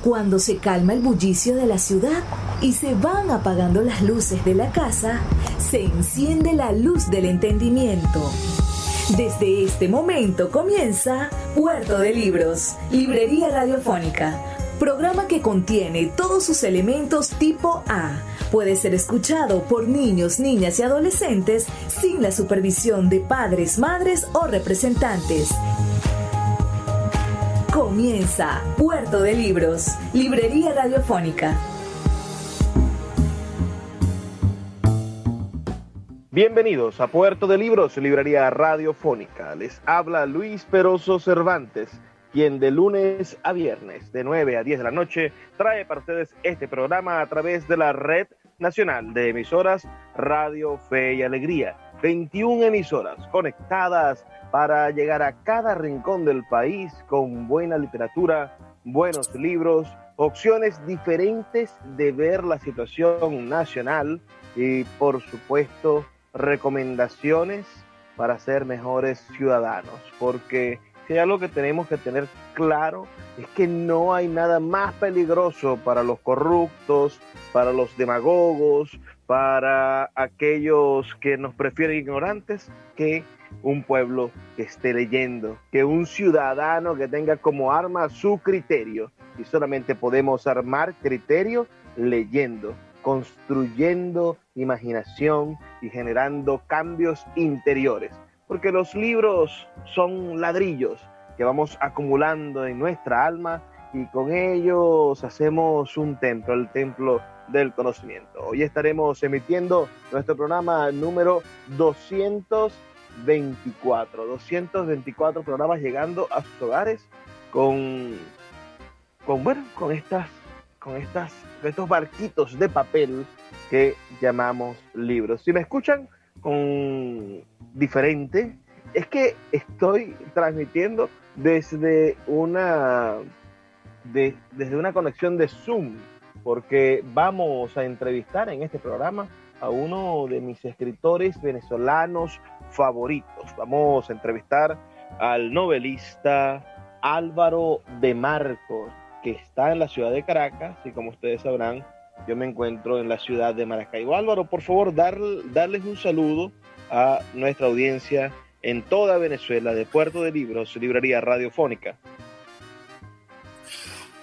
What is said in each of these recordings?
Cuando se calma el bullicio de la ciudad y se van apagando las luces de la casa, se enciende la luz del entendimiento. Desde este momento comienza Puerto de Libros, Librería Radiofónica, programa que contiene todos sus elementos tipo A. Puede ser escuchado por niños, niñas y adolescentes sin la supervisión de padres, madres o representantes. Comienza Puerto de Libros, Librería Radiofónica. Bienvenidos a Puerto de Libros, Librería Radiofónica. Les habla Luis Peroso Cervantes, quien de lunes a viernes, de 9 a 10 de la noche, trae para ustedes este programa a través de la Red Nacional de Emisoras Radio Fe y Alegría. 21 emisoras conectadas para llegar a cada rincón del país con buena literatura, buenos libros, opciones diferentes de ver la situación nacional y, por supuesto, recomendaciones para ser mejores ciudadanos, porque si hay algo que tenemos que tener claro es que no hay nada más peligroso para los corruptos, para los demagogos, para aquellos que nos prefieren ignorantes, que un pueblo que esté leyendo, que un ciudadano que tenga como arma su criterio, y solamente podemos armar criterio leyendo, construyendo imaginación y generando cambios interiores, porque los libros son ladrillos que vamos acumulando en nuestra alma y con ellos hacemos un templo, el templo del conocimiento. Hoy estaremos emitiendo nuestro programa número 224 programas llegando a sus hogares con estos barquitos de papel que llamamos libros. Si me escuchan con diferente, es que estoy transmitiendo desde una conexión de Zoom, porque vamos a entrevistar en este programa a uno de mis escritores venezolanos favoritos. Vamos a entrevistar al novelista Álvaro de Marcos, que está en la ciudad de Caracas, y como ustedes sabrán, yo me encuentro en la ciudad de Maracaibo. Álvaro, por favor, darles un saludo a nuestra audiencia en toda Venezuela de Puerto de Libros, Librería Radiofónica.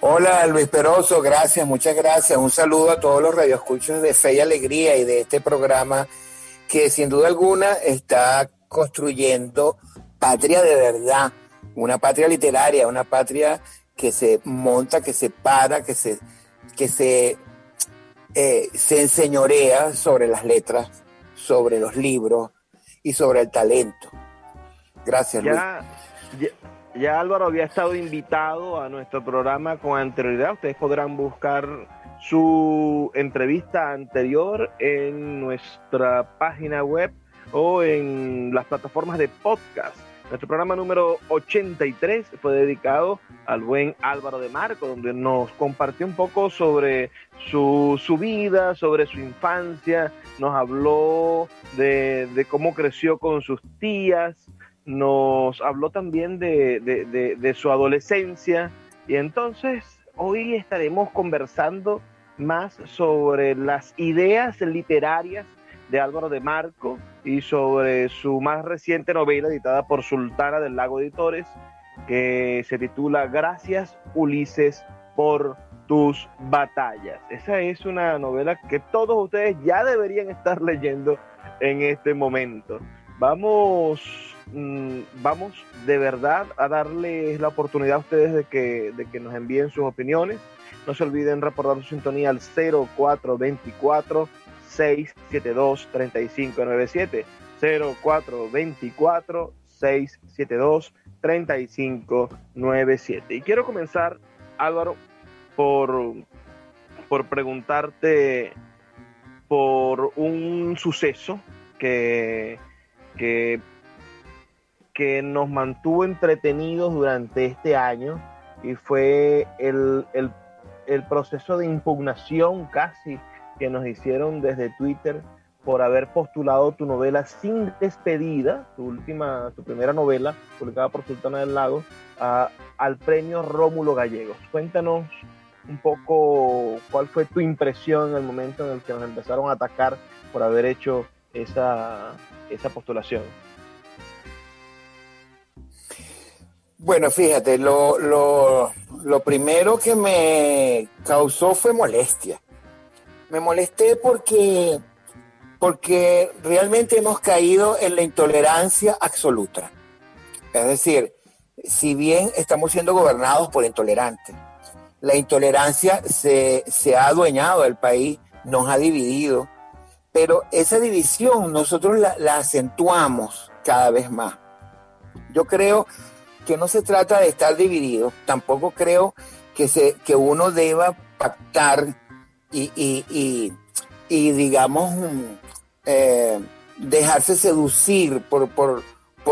Hola Luis Peroso, gracias, muchas gracias. Un saludo a todos los radioescuchas de Fe y Alegría y de este programa que sin duda alguna está construyendo patria de verdad, una patria literaria, una patria que se monta, que se para, que se enseñorea sobre las letras, sobre los libros y sobre el talento. Gracias, Luis. Ya Álvaro había estado invitado a nuestro programa con anterioridad. Ustedes podrán buscar su entrevista anterior en nuestra página web o en las plataformas de podcast. Nuestro programa número 83 fue dedicado al buen Álvaro de Marcos, donde nos compartió un poco sobre su vida, sobre su infancia, nos habló de cómo creció con sus tías, nos habló también de su adolescencia, y entonces hoy estaremos conversando más sobre las ideas literarias de Álvaro de Marcos y sobre su más reciente novela editada por Sultana del Lago Editores, que se titula Gracias, Ulises, por tus batallas. Esa es una novela que todos ustedes ya deberían estar leyendo en este momento. Vamos de verdad a darles la oportunidad a ustedes de que nos envíen sus opiniones. No se olviden reportar su sintonía al 0424 672-3597, 0424-672-3597. Y quiero comenzar, Álvaro, por preguntarte por un suceso que nos mantuvo entretenidos durante este año, y fue el proceso de impugnación casi que nos hicieron desde Twitter por haber postulado tu novela Sin Despedida, tu primera novela publicada por Sultana del Lago, al premio Rómulo Gallegos. Cuéntanos un poco cuál fue tu impresión en el momento en el que nos empezaron a atacar por haber hecho esa postulación. Bueno, fíjate, lo primero que me causó fue molestia. Me molesté porque realmente hemos caído en la intolerancia absoluta. Es decir, si bien estamos siendo gobernados por intolerantes, la intolerancia se ha adueñado del país, nos ha dividido, pero esa división nosotros la acentuamos cada vez más. Yo creo que no se trata de estar dividido, tampoco creo que uno deba pactar y digamos, dejarse seducir por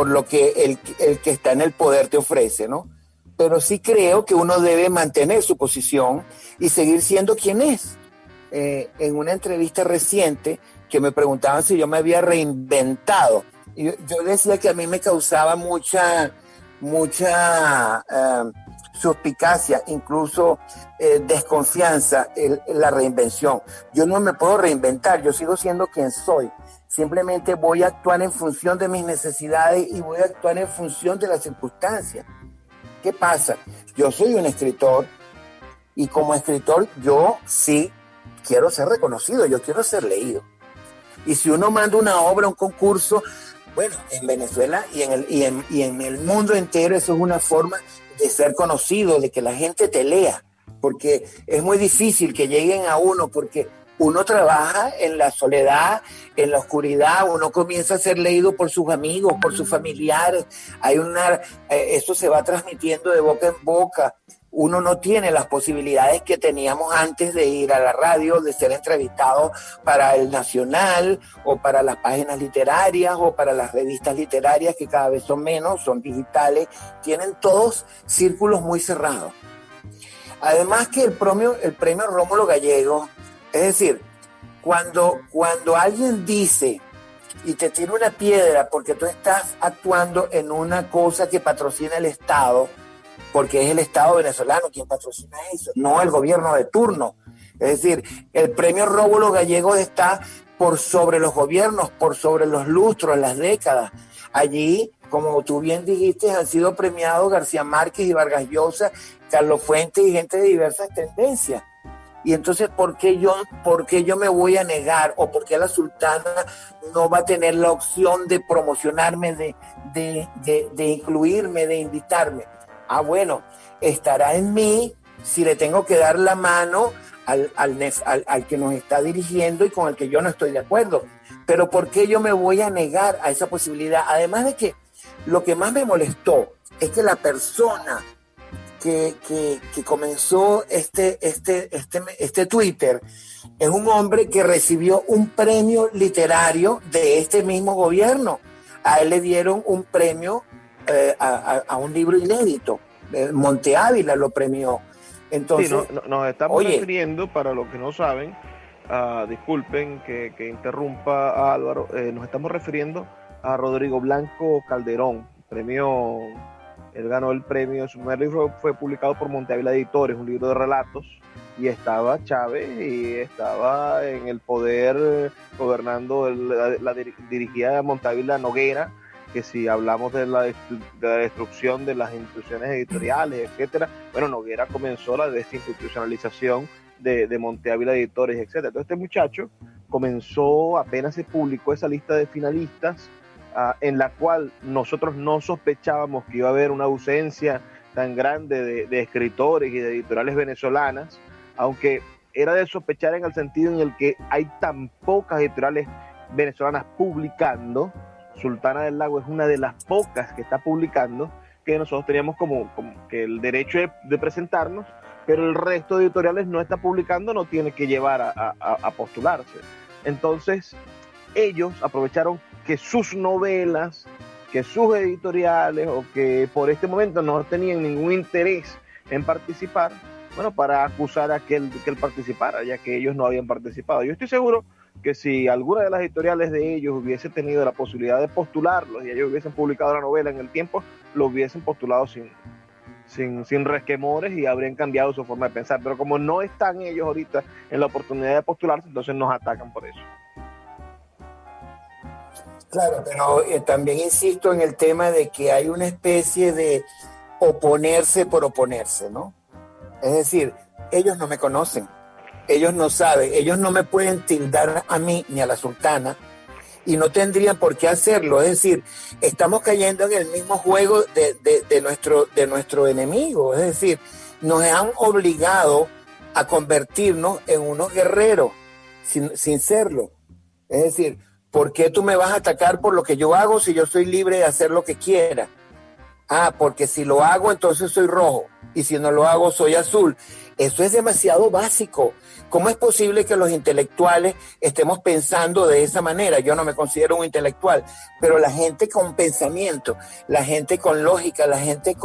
lo que el que está en el poder te ofrece, ¿no? Pero sí creo que uno debe mantener su posición y seguir siendo quien es. En una entrevista reciente que me preguntaban si yo me había reinventado, y yo decía que a mí me causaba mucha suspicacia, incluso desconfianza, la reinvención. Yo no me puedo reinventar, yo sigo siendo quien soy. Simplemente voy a actuar en función de mis necesidades y voy a actuar en función de las circunstancias. ¿Qué pasa? Yo soy un escritor y como escritor yo sí quiero ser reconocido, yo quiero ser leído. Y si uno manda una obra a un concurso, bueno, en Venezuela y en el mundo entero eso es una forma de ser conocido, de que la gente te lea, porque es muy difícil que lleguen a uno, porque uno trabaja en la soledad, en la oscuridad, uno comienza a ser leído por sus amigos, por sus familiares, eso se va transmitiendo de boca en boca. Uno no tiene las posibilidades que teníamos antes de ir a la radio, de ser entrevistado para el Nacional o para las páginas literarias o para las revistas literarias, que cada vez son menos, son digitales, tienen todos círculos muy cerrados. Además que el premio Rómulo Gallego, es decir, cuando alguien dice y te tira una piedra porque tú estás actuando en una cosa que patrocina el Estado, porque es el Estado venezolano quien patrocina eso, no el gobierno de turno. Es decir, el premio Rómulo Gallego está por sobre los gobiernos, por sobre los lustros, las décadas. Allí, como tú bien dijiste, han sido premiados García Márquez y Vargas Llosa, Carlos Fuentes y gente de diversas tendencias. Y entonces, ¿por qué yo me voy a negar? ¿O por qué la sultana no va a tener la opción de promocionarme, de incluirme, de invitarme? Ah, bueno, estará en mí si le tengo que dar la mano al que nos está dirigiendo y con el que yo no estoy de acuerdo. Pero ¿por qué yo me voy a negar a esa posibilidad? Además de que lo que más me molestó es que la persona que comenzó este Twitter es un hombre que recibió un premio literario de este mismo gobierno. A él le dieron un premio a un libro inédito. Monte Ávila lo premió. Entonces, sí, nos estamos refiriendo, para los que no saben, disculpen que interrumpa a Álvaro, nos estamos refiriendo a Rodrigo Blanco Calderón, él ganó el premio, su primer libro fue publicado por Monte Ávila Editores, un libro de relatos, y estaba Chávez y estaba en el poder gobernando la dirigida Monte Ávila Noguera, que si hablamos de la destrucción de las instituciones editoriales, etcétera, bueno, Noguera comenzó la desinstitucionalización de Monte Ávila Editores, etcétera. Entonces este muchacho comenzó, apenas se publicó esa lista de finalistas, en la cual nosotros no sospechábamos que iba a haber una ausencia tan grande de escritores y de editoriales venezolanas, aunque era de sospechar en el sentido en el que hay tan pocas editoriales venezolanas publicando. Sultana del Lago es una de las pocas que está publicando, que nosotros teníamos como que el derecho de presentarnos, pero el resto de editoriales no está publicando, no tiene que llevar a postularse. Entonces ellos aprovecharon que sus novelas, que sus editoriales, o que por este momento no tenían ningún interés en participar, bueno, para acusar a que él participara, ya que ellos no habían participado. Yo estoy seguro que si alguna de las editoriales de ellos hubiese tenido la posibilidad de postularlos y ellos hubiesen publicado la novela en el tiempo, lo hubiesen postulado sin resquemores y habrían cambiado su forma de pensar. Pero como no están ellos ahorita en la oportunidad de postularse, entonces nos atacan por eso. Claro, pero también insisto en el tema de que hay una especie de oponerse por oponerse, ¿no? Es decir, ellos no me conocen, ellos no saben, ellos no me pueden tildar a mí ni a la sultana y no tendrían por qué hacerlo. Es decir, estamos cayendo en el mismo juego de nuestro enemigo. Es decir, nos han obligado a convertirnos en unos guerreros sin serlo. Es decir, ¿por qué tú me vas a atacar por lo que yo hago si yo soy libre de hacer lo que quiera? Ah, porque si lo hago entonces soy rojo y si no lo hago soy azul. Eso es demasiado básico. ¿Cómo es posible que los intelectuales estemos pensando de esa manera? Yo no me considero un intelectual, pero la gente con pensamiento, la gente con lógica, la gente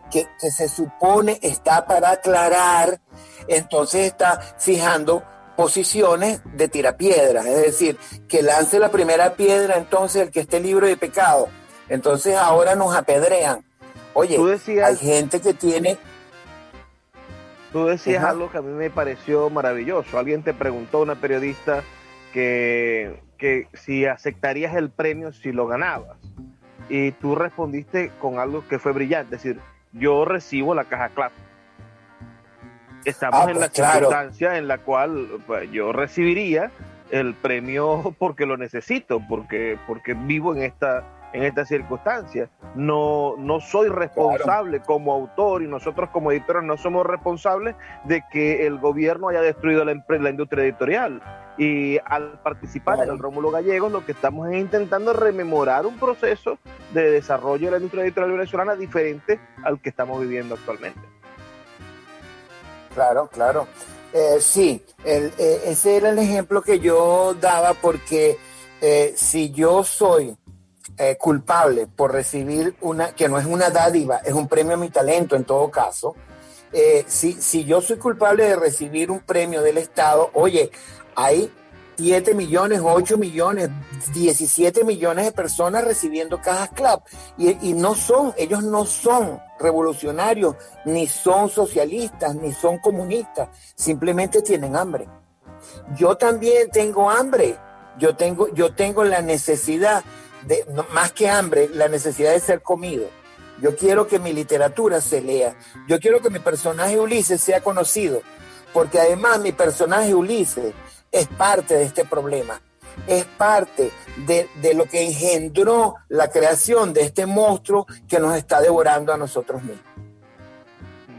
que se supone está para aclarar, entonces está fijando posiciones de tirapiedras, es decir, que lance la primera piedra entonces el que esté libre de pecado. Entonces ahora nos apedrean. Oye, hay gente que tiene... Tú decías algo que a mí me pareció maravilloso. Alguien te preguntó, una periodista, que si aceptarías el premio si lo ganabas. Y tú respondiste con algo que fue brillante. Es decir, yo recibo la caja clave. Estamos en la circunstancia en la cual pues, yo recibiría el premio porque lo necesito, porque vivo en esta circunstancia. No soy responsable como autor y nosotros como editores no somos responsables de que el gobierno haya destruido la industria editorial. Y al participar en el Rómulo Gallegos, lo que estamos es intentando rememorar un proceso de desarrollo de la industria editorial venezolana diferente al que estamos viviendo actualmente. Claro. Sí, ese era el ejemplo que yo daba porque si yo soy culpable por recibir que no es una dádiva, es un premio a mi talento en todo caso, si yo soy culpable de recibir un premio del Estado, oye, hay 7 millones, 8 millones, 17 millones de personas recibiendo cajas CLAP y ellos no son revolucionarios, ni son socialistas, ni son comunistas, simplemente tienen hambre. Yo también tengo hambre, yo tengo la necesidad más que hambre, la necesidad de ser comido. Yo quiero que mi literatura se lea, yo quiero que mi personaje Ulises sea conocido, porque además mi personaje Ulises es parte de este problema, es parte de lo que engendró la creación de este monstruo que nos está devorando a nosotros mismos.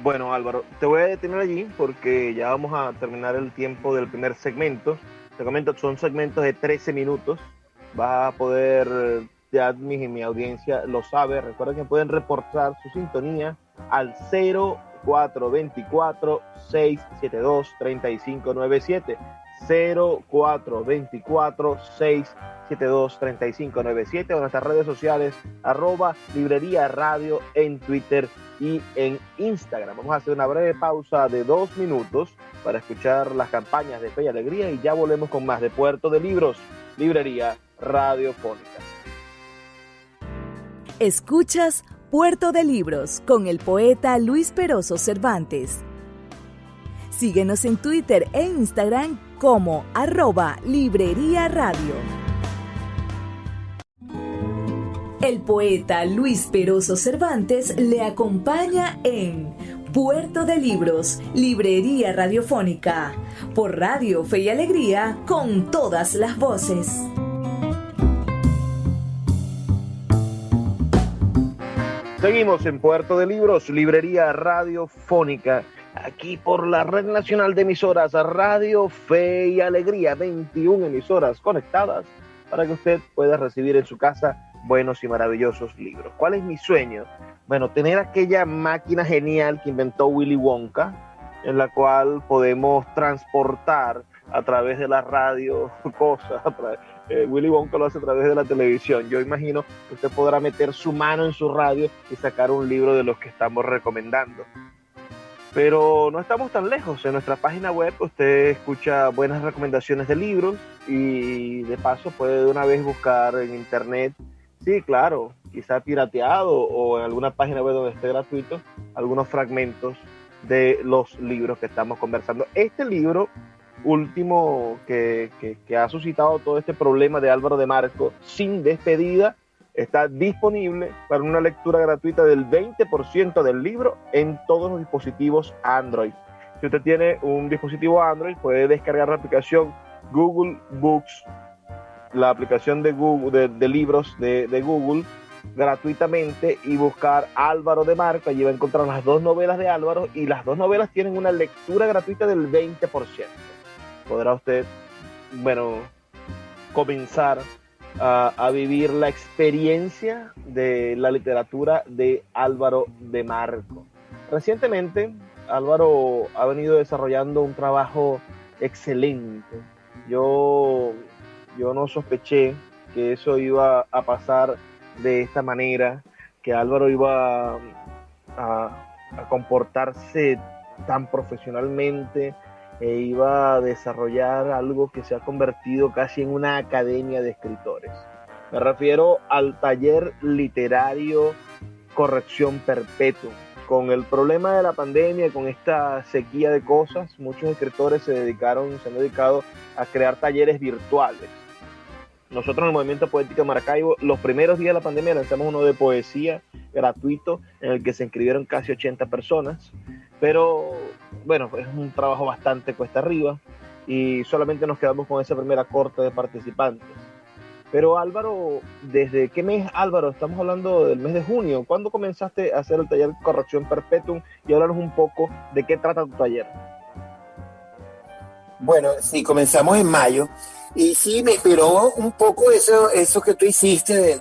Bueno, Álvaro, te voy a detener allí porque ya vamos a terminar el tiempo del primer segmento. Te comento, son segmentos de 13 minutos. Vas a poder, ya mi audiencia lo sabe, recuerden que pueden reportar su sintonía al 0424-672-3597. 0424-672-3597 o en nuestras redes sociales @librería radio en Twitter y en Instagram. Vamos a hacer una breve pausa de 2 minutos para escuchar las campañas de Fe y Alegría y ya volvemos con más de Puerto de Libros, Librería Radiofónica. Escuchas Puerto de Libros con el poeta Luis Peroso Cervantes. Síguenos en Twitter e Instagram como @Librería Radio. El poeta Luis Peroso Cervantes le acompaña en Puerto de Libros, Librería Radiofónica, por Radio Fe y Alegría, con todas las voces. Seguimos en Puerto de Libros, Librería Radiofónica, aquí por la Red Nacional de Emisoras Radio Fe y Alegría, 21 emisoras conectadas para que usted pueda recibir en su casa buenos y maravillosos libros. ¿Cuál es mi sueño? Bueno, tener aquella máquina genial que inventó Willy Wonka, en la cual podemos transportar a través de la radio cosas. Willy Wonka lo hace a través de la televisión. Yo imagino que usted podrá meter su mano en su radio y sacar un libro de los que estamos recomendando. Pero no estamos tan lejos. En nuestra página web usted escucha buenas recomendaciones de libros y de paso puede de una vez buscar en internet. Sí, claro, quizá pirateado o en alguna página web donde esté gratuito, algunos fragmentos de los libros que estamos conversando. Este libro último que ha suscitado todo este problema de Álvaro de Marco, Sin Despedida, está disponible para una lectura gratuita del 20% del libro en todos los dispositivos Android. Si usted tiene un dispositivo Android, puede descargar la aplicación Google Books, la aplicación de Google de libros de Google, gratuitamente, y buscar Álvaro de Marco. Allí va a encontrar las 2 novelas de Álvaro, y las 2 novelas tienen una lectura gratuita del 20%. Podrá usted, comenzar a vivir la experiencia de la literatura de Álvaro de Marco. Recientemente, Álvaro ha venido desarrollando un trabajo excelente. Yo no sospeché que eso iba a pasar de esta manera, que Álvaro iba a comportarse tan profesionalmente e iba a desarrollar algo que se ha convertido casi en una academia de escritores. Me refiero al taller literario Corrección Perpetua. Con el problema de la pandemia, con esta sequía de cosas, muchos escritores se han dedicado a crear talleres virtuales. Nosotros en el Movimiento Poético de Maracaibo, los primeros días de la pandemia, lanzamos uno de poesía gratuito en el que se inscribieron casi 80 personas, pero es un trabajo bastante cuesta arriba y solamente nos quedamos con esa primera corte de participantes. Pero Álvaro, ¿desde qué mes, Álvaro? Estamos hablando del mes de junio. ¿Cuándo comenzaste a hacer el taller Corrección Perpetuum? Y háblanos un poco de qué trata tu taller. Bueno, sí, comenzamos en mayo. Y sí, me inspiró un poco eso que tú hiciste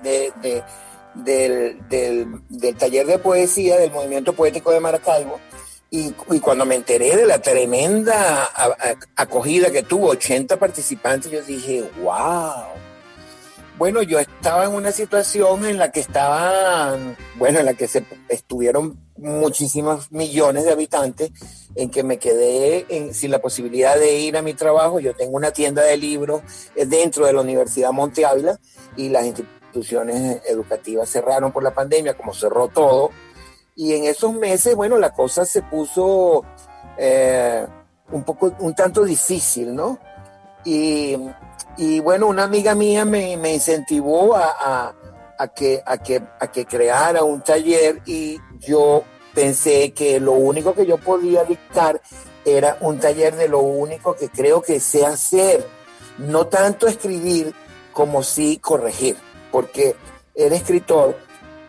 del taller de poesía del Movimiento Poético de Maracaibo. Y cuando me enteré de la tremenda acogida que tuvo, 80 participantes, yo dije, wow. Bueno, yo estaba en una situación en la que estuvieron muchísimos millones de habitantes, en que me quedé sin la posibilidad de ir a mi trabajo. Yo tengo una tienda de libros dentro de la Universidad Monte Ávila y las instituciones educativas cerraron por la pandemia, como cerró todo. Y en esos meses, la cosa se puso un tanto difícil, ¿no? Y una amiga mía me incentivó a que creara un taller, y yo pensé que lo único que yo podía dictar era un taller de lo único que creo que sé hacer, no tanto escribir como sí corregir, porque el escritor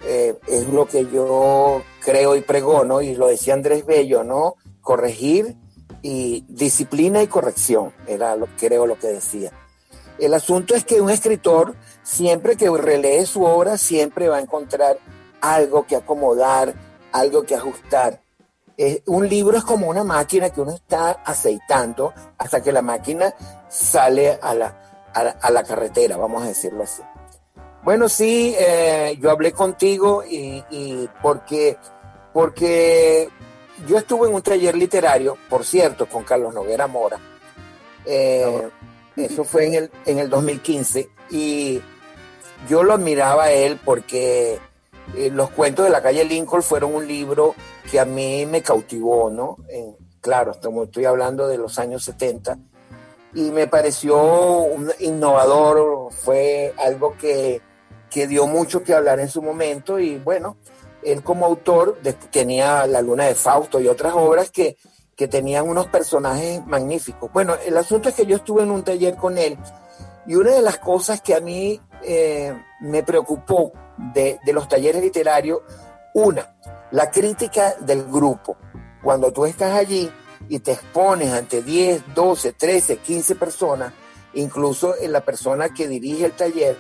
es lo que yo creo y pregono, y lo decía Andrés Bello, ¿no? Corregir y disciplina y corrección, era creo lo que decía. El asunto es que un escritor, siempre que relee su obra, siempre va a encontrar algo que acomodar, algo que ajustar. Un libro es como una máquina que uno está aceitando hasta que la máquina sale a la carretera, vamos a decirlo así. Bueno, sí, yo hablé contigo y porque yo estuve en un taller literario, por cierto, con Carlos Noguera Mora. Eso fue en el 2015, y yo lo admiraba a él porque Los cuentos de la calle Lincoln fueron un libro que a mí me cautivó, ¿no? Claro, estoy hablando de los años 70, y me pareció innovador, fue algo que dio mucho que hablar en su momento. Y bueno, él como autor tenía La Luna de Fausto y otras obras que tenían unos personajes magníficos. Bueno, el asunto es que yo estuve en un taller con él, y una de las cosas que a mí me preocupó de los talleres literarios, la crítica del grupo. Cuando tú estás allí y te expones ante 10, 12, 13, 15 personas, incluso en la persona que dirige el taller,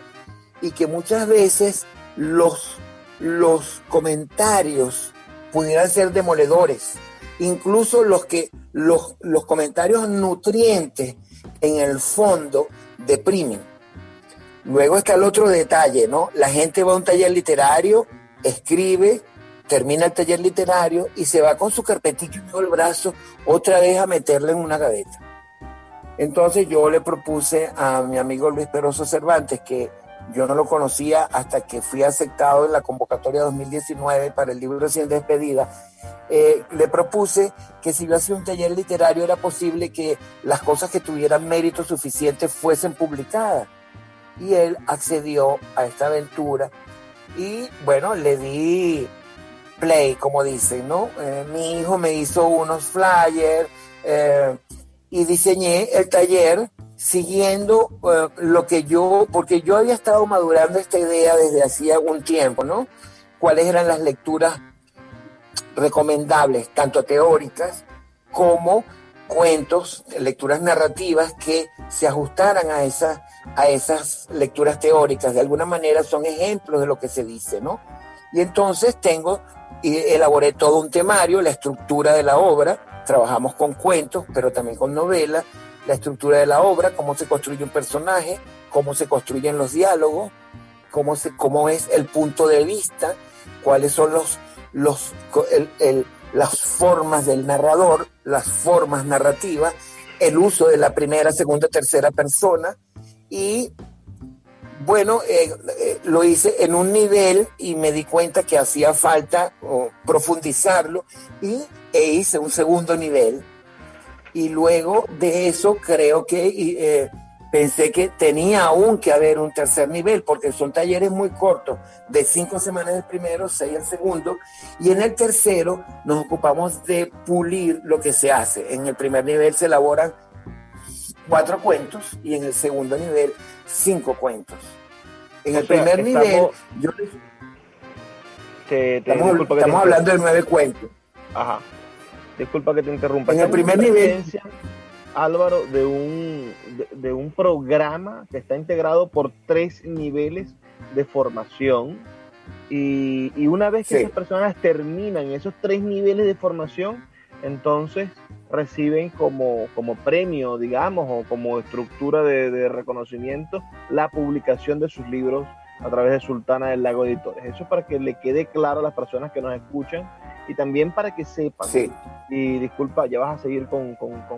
y que muchas veces los comentarios pudieran ser demoledores, incluso los comentarios nutrientes en el fondo deprimen. Luego está el otro detalle, ¿no? La gente va a un taller literario, escribe, termina el taller literario y se va con su carpetita en el brazo otra vez a meterla en una gaveta. Entonces yo le propuse a mi amigo Luis Peroso Cervantes que Yo no lo conocía hasta que fui aceptado en la convocatoria 2019 para el libro Sin Despedida. Le propuse que si yo hacía un taller literario era posible que las cosas que tuvieran mérito suficiente fuesen publicadas. Y él accedió a esta aventura y bueno, le di play, como dicen, ¿no? Mi hijo me hizo unos flyers y diseñé el taller siguiendo lo que porque yo había estado madurando esta idea desde hacía algún tiempo, ¿no? Cuáles eran las lecturas recomendables, tanto teóricas como cuentos, lecturas narrativas que se ajustaran a esas lecturas teóricas. De alguna manera son ejemplos de lo que se dice, ¿no? Y entonces elaboré todo un temario, la estructura de la obra, trabajamos con cuentos, pero también con novelas, la estructura de la obra, cómo se construye un personaje, cómo se construyen los diálogos, cómo es el punto de vista, cuáles son las formas del narrador, las formas narrativas, el uso de la primera, segunda, tercera persona. Y bueno, lo hice en un nivel y me di cuenta que hacía falta profundizarlo e hice un segundo nivel. Y luego de eso creo que pensé que tenía aún que haber un tercer nivel, porque son talleres muy cortos, de 5 semanas el primero, 6 el segundo, y en el tercero nos ocupamos de pulir lo que se hace. En el primer nivel se elaboran 4 cuentos y en el segundo nivel 5 cuentos. En el primer nivel, estamos hablando de 9 cuentos. Ajá. Disculpa que te interrumpa. En el primer nivel, Álvaro, de un programa que está integrado por 3 niveles de formación y una vez que esas personas terminan esos 3 niveles de formación, entonces reciben como premio, digamos, o como estructura de reconocimiento la publicación de sus libros a través de Sultana del Lago Editores. Eso es para que le quede claro a las personas que nos escuchan y también para que sepan, y disculpa, ya vas a seguir con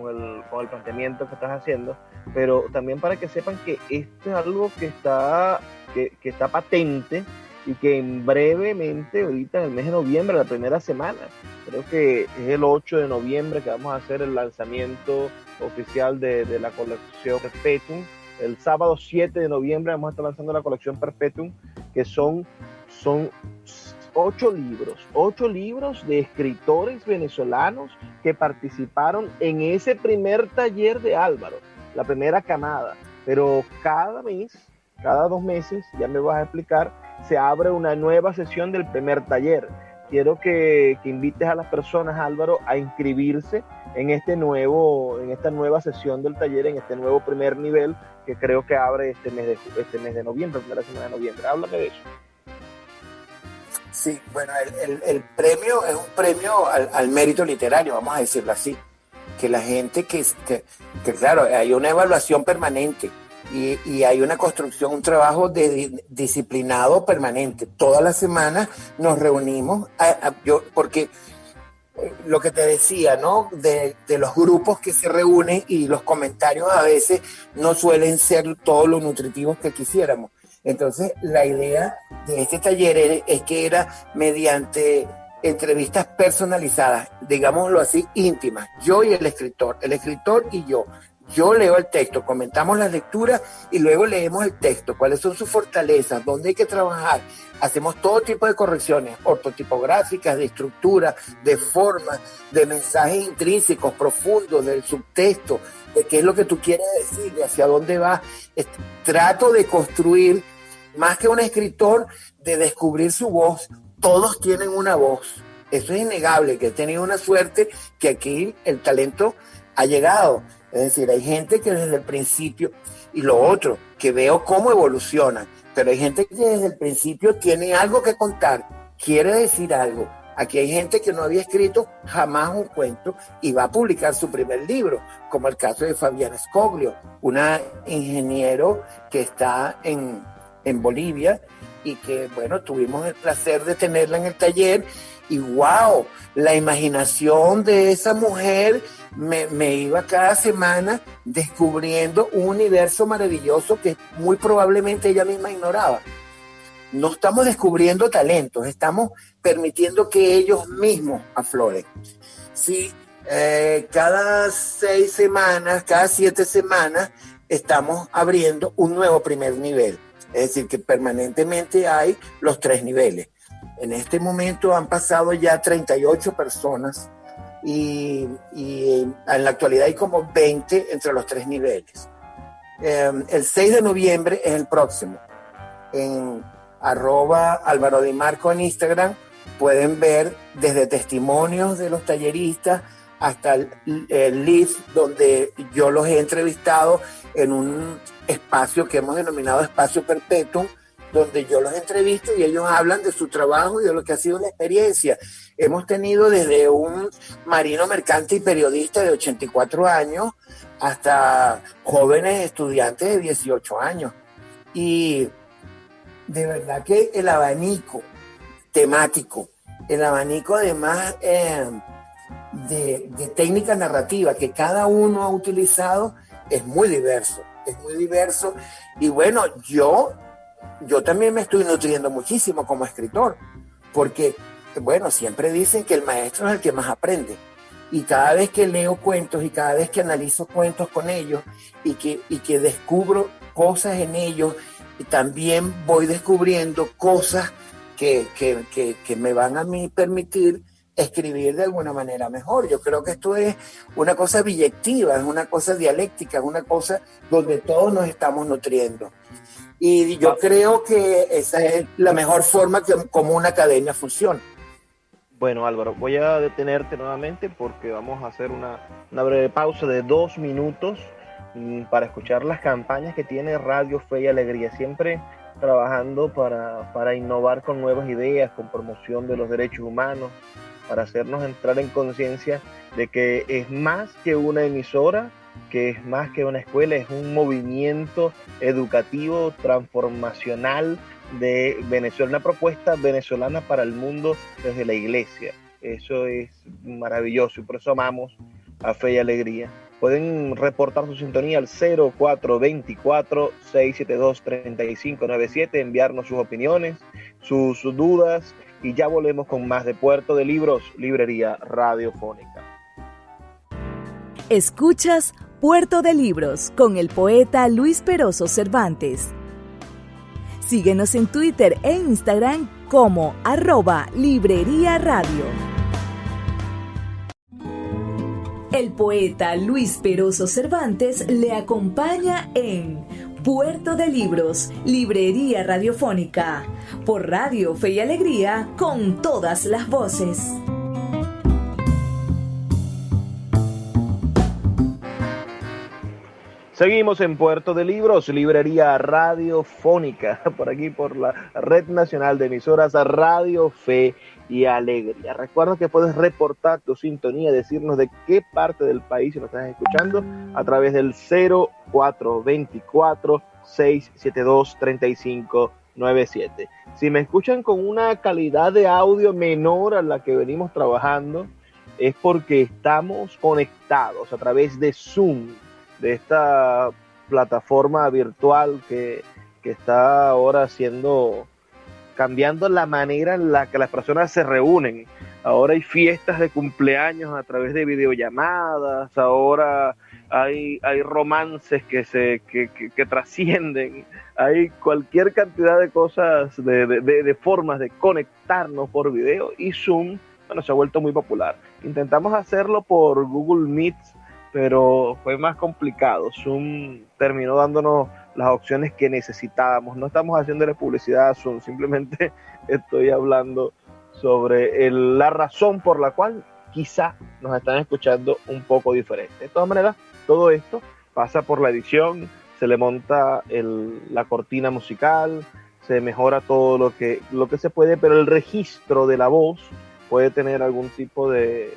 el planteamiento que estás haciendo, pero también para que sepan que esto es algo que está patente y que en brevemente, ahorita en el mes de noviembre, la primera semana, creo que es el 8 de noviembre que vamos a hacer el lanzamiento oficial de la colección Perpetuum. El sábado 7 de noviembre vamos a estar lanzando la colección Perpetuum, que son 8 libros de escritores venezolanos que participaron en ese primer taller de Álvaro, la primera camada. Pero cada 2 meses, ya me vas a explicar, se abre una nueva sesión del primer taller. Quiero que invites a las personas, Álvaro, a inscribirse en esta nueva sesión del taller, en este nuevo primer nivel que creo que abre este mes de noviembre, primera semana de noviembre. Háblame de eso. Sí, bueno, el premio es un premio al mérito literario, vamos a decirlo así. Que la gente que claro, hay una evaluación permanente y hay una construcción, un trabajo disciplinado permanente. Todas las semanas nos reunimos, porque lo que te decía, ¿no? De los grupos que se reúnen y los comentarios a veces no suelen ser todos los nutritivos que quisiéramos. Entonces, la idea de este taller es que era mediante entrevistas personalizadas, digámoslo así, íntimas. Yo y el escritor y yo. Yo leo el texto, comentamos las lecturas y luego leemos el texto, cuáles son sus fortalezas, dónde hay que trabajar. Hacemos todo tipo de correcciones ortotipográficas, de estructura, de forma, de mensajes intrínsecos, profundos, del subtexto, de qué es lo que tú quieres decir, de hacia dónde vas. Trato de construir, más que un escritor, de descubrir su voz. Todos tienen una voz. Eso es innegable, que he tenido una suerte que aquí el talento ha llegado. Es decir, hay gente que desde el principio, y lo otro, que veo cómo evolucionan, pero hay gente que desde el principio tiene algo que contar, quiere decir algo. Aquí hay gente que no había escrito jamás un cuento y va a publicar su primer libro, como el caso de Fabiana Scoglio, una ingeniero que está en Bolivia y que, bueno, tuvimos el placer de tenerla en el taller y wow, la imaginación de esa mujer me iba cada semana descubriendo un universo maravilloso que muy probablemente ella misma ignoraba. No estamos descubriendo talentos, estamos permitiendo que ellos mismos afloren. Sí, cada 6 semanas, cada 7 semanas, estamos abriendo un nuevo primer nivel. Es decir, que permanentemente hay los 3 niveles. En este momento han pasado ya 38 personas y en la actualidad hay como 20 entre los 3 niveles. El 6 de noviembre es el próximo. En @Álvaro Di Marco en Instagram pueden ver desde testimonios de los talleristas hasta el live donde yo los he entrevistado en un espacio que hemos denominado Espacio Perpetuum, donde yo los entrevisto y ellos hablan de su trabajo y de lo que ha sido la experiencia. Hemos tenido desde un marino mercante y periodista de 84 años hasta jóvenes estudiantes de 18 años. Y de verdad que el abanico temático, el abanico además de técnica narrativa que cada uno ha utilizado es muy diverso y bueno, yo también me estoy nutriendo muchísimo como escritor, porque bueno, siempre dicen que el maestro es el que más aprende, y cada vez que leo cuentos y cada vez que analizo cuentos con ellos y que descubro cosas en ellos, y también voy descubriendo cosas que me van a mí permitir escribir de alguna manera mejor. Yo creo que esto es una cosa biyectiva, es una cosa dialéctica, es una cosa donde todos nos estamos nutriendo. Y yo creo que esa es la mejor forma como una academia funciona. Bueno, Álvaro, voy a detenerte nuevamente porque vamos a hacer una breve pausa de 2 minutos para escuchar las campañas que tiene Radio Fe y Alegría, siempre trabajando para innovar con nuevas ideas, con promoción de los derechos humanos, para hacernos entrar en conciencia de que es más que una emisora, que es más que una escuela, es un movimiento educativo transformacional de Venezuela, una propuesta venezolana para el mundo desde la iglesia. Eso es maravilloso y por eso amamos a Fe y Alegría. Pueden reportar su sintonía al 0424-672-3597, enviarnos sus opiniones, sus dudas, y ya volvemos con más de Puerto de Libros, Librería Radiofónica. Escuchas Puerto de Libros con el poeta Luis Peroso Cervantes. Síguenos en Twitter e Instagram como @Librería Radio. El poeta Luis Peroso Cervantes le acompaña en Puerto de Libros, Librería Radiofónica, por Radio Fe y Alegría, con todas las voces. Seguimos en Puerto de Libros, Librería Radiofónica, por aquí por la Red Nacional de Emisoras Radio Fe y Alegría. Recuerda que puedes reportar tu sintonía, decirnos de qué parte del país nos estás escuchando a través del 0424-672-3597. Si me escuchan con una calidad de audio menor a la que venimos trabajando, es porque estamos conectados a través de Zoom, de esta plataforma virtual que está ahora cambiando la manera en la que las personas se reúnen. Ahora hay fiestas de cumpleaños a través de videollamadas, ahora hay romances que trascienden, hay cualquier cantidad de cosas, de formas de conectarnos por video, y Zoom, bueno, se ha vuelto muy popular. Intentamos hacerlo por Google Meet, pero fue más complicado. Zoom terminó dándonos las opciones que necesitábamos. No estamos haciéndole publicidad a Zoom, simplemente estoy hablando sobre la razón por la cual quizá nos están escuchando un poco diferente. De todas maneras, todo esto pasa por la edición, se le monta la cortina musical, se mejora todo lo que se puede, pero el registro de la voz puede tener algún tipo de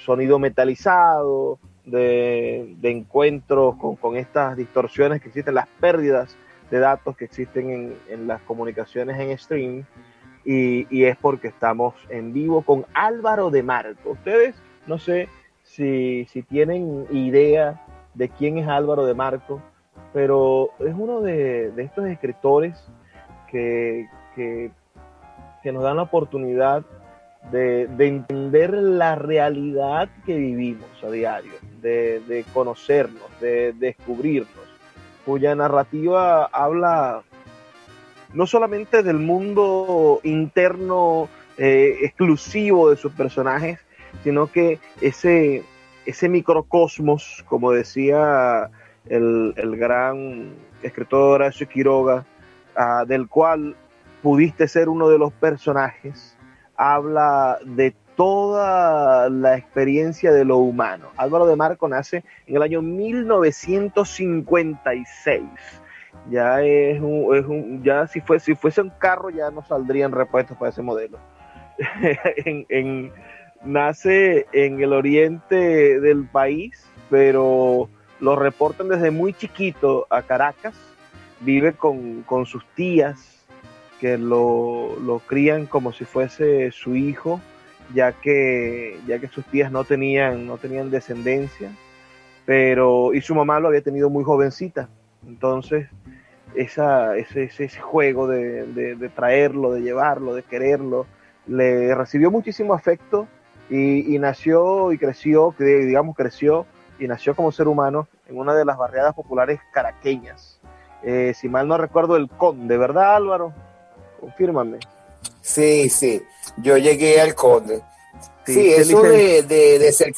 sonido metalizado, de encuentros con estas distorsiones que existen, las pérdidas de datos que existen en las comunicaciones en stream, y es porque estamos en vivo con Álvaro de Marco. Ustedes, no sé si tienen idea de quién es Álvaro de Marco, pero es uno de estos escritores que, que, que nos dan la oportunidad de entender la realidad que vivimos a diario, de conocernos, de descubrirnos, cuya narrativa habla no solamente del mundo interno exclusivo de sus personajes, sino que ese microcosmos, como decía el gran escritor Horacio Quiroga, del cual pudiste ser uno de los personajes, habla de toda la experiencia de lo humano. Álvaro de Marco nace en el año 1956. Ya ya si fuese un carro ya no saldrían repuestos para ese modelo. Nace en el oriente del país, pero lo reportan desde muy chiquito a Caracas. Vive con sus tías, que lo crían como si fuese su hijo, ya que sus tías no tenían descendencia, y su mamá lo había tenido muy jovencita. Entonces ese juego de traerlo, de llevarlo, de quererlo, le recibió muchísimo afecto, y nació y creció, creció y nació como ser humano en una de las barriadas populares caraqueñas. Si mal no recuerdo, el Conde, ¿verdad, Álvaro? Confírmame. Sí, yo llegué al Conde. Sí, eso de ser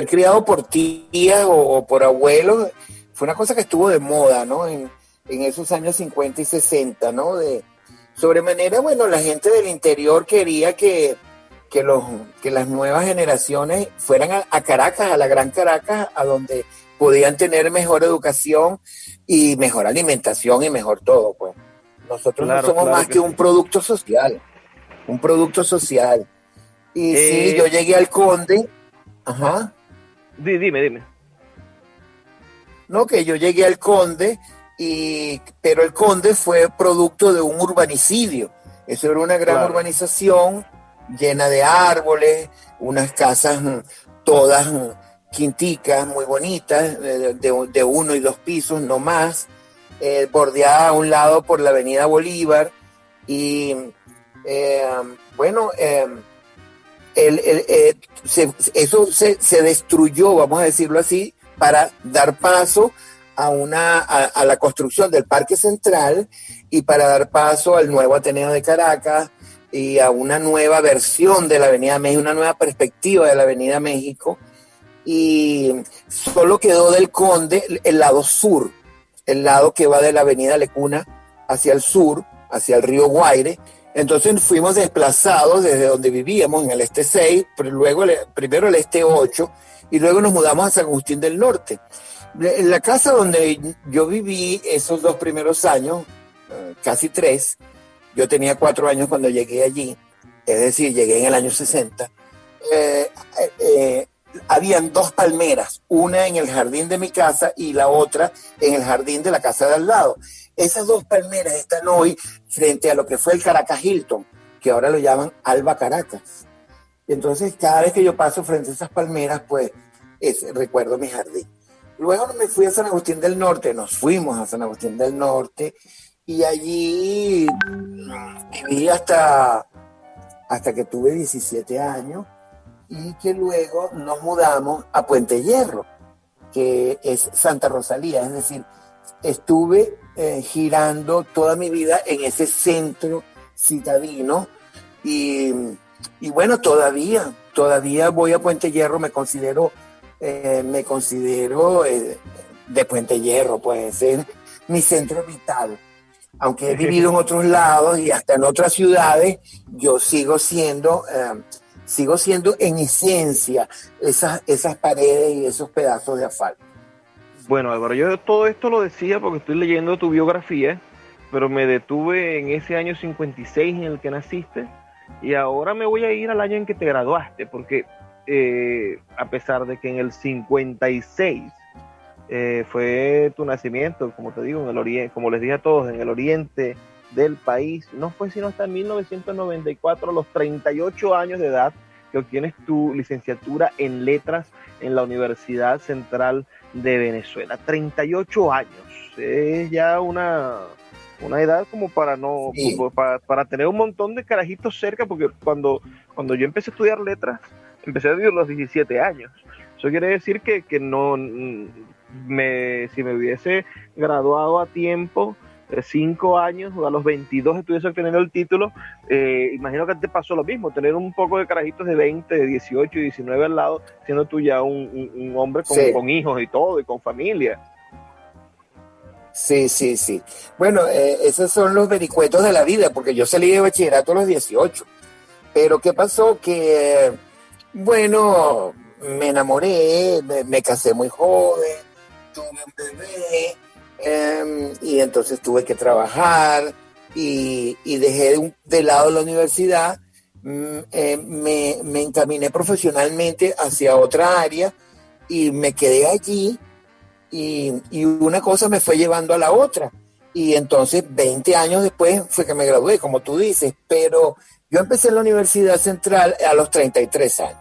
criado por tías o por abuelos, fue una cosa que estuvo de moda, ¿no? En esos años 50 y 60, ¿no? De sobremanera, bueno, la gente del interior quería que las nuevas generaciones fueran a Caracas, a la Gran Caracas, a donde podían tener mejor educación y mejor alimentación y mejor todo, pues. Nosotros no somos más que un producto social. Y sí, yo llegué al Conde. Ajá. Dime. No, que yo llegué al Conde, pero el Conde fue producto de un urbanicidio. Eso era una gran urbanización llena de árboles, unas casas todas quinticas, muy bonitas, de 1 y 2 pisos, no más, bordeada a un lado por la avenida Bolívar, y eso se destruyó, vamos a decirlo así, para dar paso a la construcción del Parque Central y para dar paso al nuevo Ateneo de Caracas y a una nueva versión de la Avenida México, una nueva perspectiva de la Avenida México. Y solo quedó del Conde el lado sur, el lado que va de la Avenida Lecuna hacia el sur, hacia el río Guaire. Entonces fuimos desplazados desde donde vivíamos, en el este 6, pero luego primero el este 8, y luego nos mudamos a San Agustín del Norte. En la casa donde yo viví esos 2 primeros años, casi 3, yo tenía 4 años cuando llegué allí, es decir, llegué en el año 60, habían 2 palmeras, una en el jardín de mi casa y la otra en el jardín de la casa de al lado. Esas 2 palmeras están hoy frente a lo que fue el Caracas Hilton, que ahora lo llaman Alba Caracas. Entonces, cada vez que yo paso frente a esas palmeras, pues recuerdo mi jardín. Luego me fui a San Agustín del Norte, nos fuimos a San Agustín del Norte, y allí viví hasta que tuve 17 años, y que luego nos mudamos a Puente Hierro, que es Santa Rosalía, es decir, estuve girando toda mi vida en ese centro citadino, y bueno, todavía voy a Puente Hierro, me considero de Puente Hierro, puede ser mi centro vital. Aunque he vivido en otros lados y hasta en otras ciudades, yo sigo siendo en esencia esas paredes y esos pedazos de asfalto. Bueno, Álvaro, yo todo esto lo decía porque estoy leyendo tu biografía, pero me detuve en ese año 56 en el que naciste, y ahora me voy a ir al año en que te graduaste, porque a pesar de que en el 56 fue tu nacimiento, como te digo, en el oriente, como les dije a todos, en el oriente del país. No fue sino hasta 1994, a los 38 años de edad, que obtienes tu licenciatura en letras en la Universidad Central de Venezuela. 38 años, es ya una edad como para no, Sí. para tener un montón de carajitos cerca, porque cuando yo empecé a estudiar letras, empecé a vivir los 17 años. Eso quiere decir que no, si me hubiese graduado a tiempo, 5 años, a los 22 estuviese obteniendo el título, imagino que te pasó lo mismo, tener un poco de carajitos de 20, de 18 y 19 al lado, siendo tú ya un hombre Sí. con hijos y todo, y con familia. Sí, sí, sí. Bueno, esos son los vericuetos de la vida, porque yo salí de bachillerato a los 18. Pero ¿qué pasó? Que, bueno, me enamoré, me casé muy joven, tuve un bebé, y entonces tuve que trabajar y dejé de lado la universidad. Me encaminé profesionalmente hacia otra área y me quedé allí. Y una cosa me fue llevando a la otra. Y entonces 20 años después fue que me gradué, como tú dices. Pero yo empecé en la Universidad Central a los 33 años.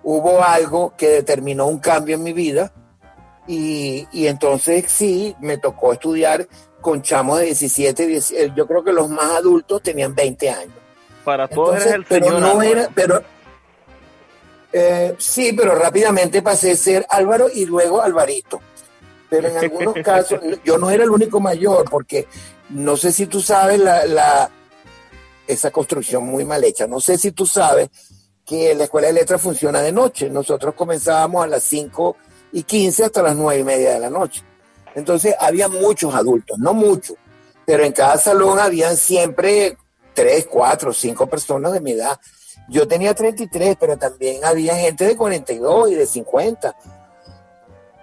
Hubo algo que determinó un cambio en mi vida. Y entonces sí, me tocó estudiar con chamos de 17, 10, yo creo que los más adultos tenían 20 años. Para todos Entonces, eres el señor pero no Álvaro. era, pero sí, pero rápidamente pasé a ser Álvaro y luego Alvarito. Pero en algunos casos, yo no era el único mayor, porque no sé si tú sabes esa construcción muy mal hecha. No sé si tú sabes que la Escuela de Letras funciona de noche. Nosotros comenzábamos a las 5:15 hasta las 9:30 de la noche. Entonces había muchos adultos, no muchos, pero en cada salón habían siempre 3, 4, 5 personas de mi edad. Yo tenía 33, pero también había gente de 42 y de 50.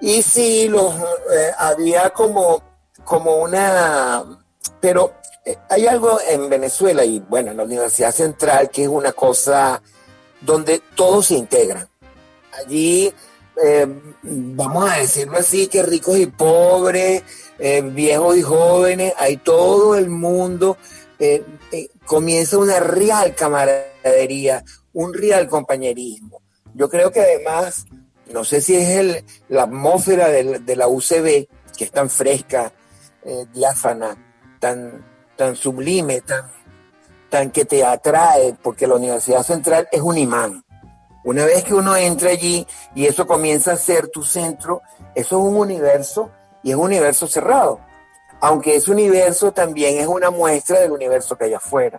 Y sí, había como una... Pero hay algo en Venezuela y bueno, en la Universidad Central, que es una cosa donde todos se integran. Allí, vamos a decirlo así, que ricos y pobres, viejos y jóvenes, hay todo el mundo. Comienza una real camaradería, un real compañerismo. Yo creo que además... No sé si es la atmósfera de la UCB, que es tan fresca, diáfana, tan sublime, tan que te atrae, porque la Universidad Central es un imán. Una vez que uno entra allí y eso comienza a ser tu centro, eso es un universo y es un universo cerrado. Aunque ese universo también es una muestra del universo que hay afuera.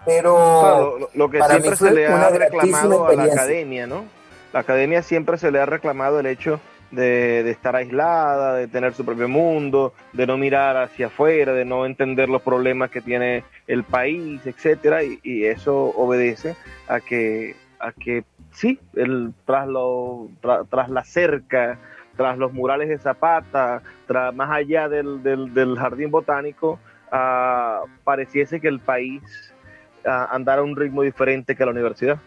Pero Claro, lo que para mí siempre se fue le una ha gratísima reclamado a la experiencia. academia, ¿no? La academia siempre se le ha reclamado el hecho de estar aislada, de tener su propio mundo, de no mirar hacia afuera, de no entender los problemas que tiene el país, etcétera, y eso obedece a que sí, tras la cerca, tras los murales de Zapata, más allá del jardín botánico, pareciese que el país andara a un ritmo diferente que la universidad.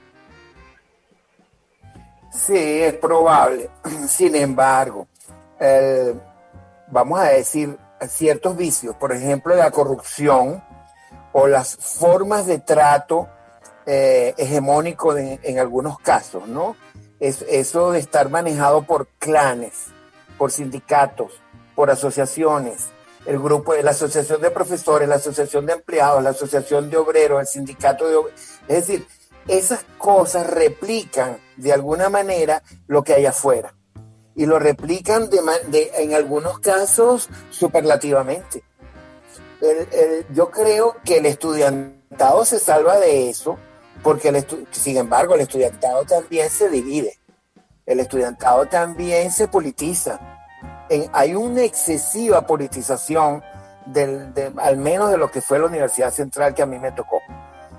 Sí, es probable. Sin embargo, vamos a decir, ciertos vicios, por ejemplo, la corrupción o las formas de trato hegemónico en algunos casos, ¿no? Eso de estar manejado por clanes, por sindicatos, por asociaciones, la asociación de profesores, la asociación de empleados, la asociación de obreros, el sindicato de obreros, es decir, esas cosas replican de alguna manera lo que hay afuera y lo replican en algunos casos superlativamente. Yo creo que el estudiantado se salva de eso porque sin embargo el estudiantado también se divide, el estudiantado también se politiza. Hay una excesiva politización al menos de lo que fue la Universidad Central que a mí me tocó.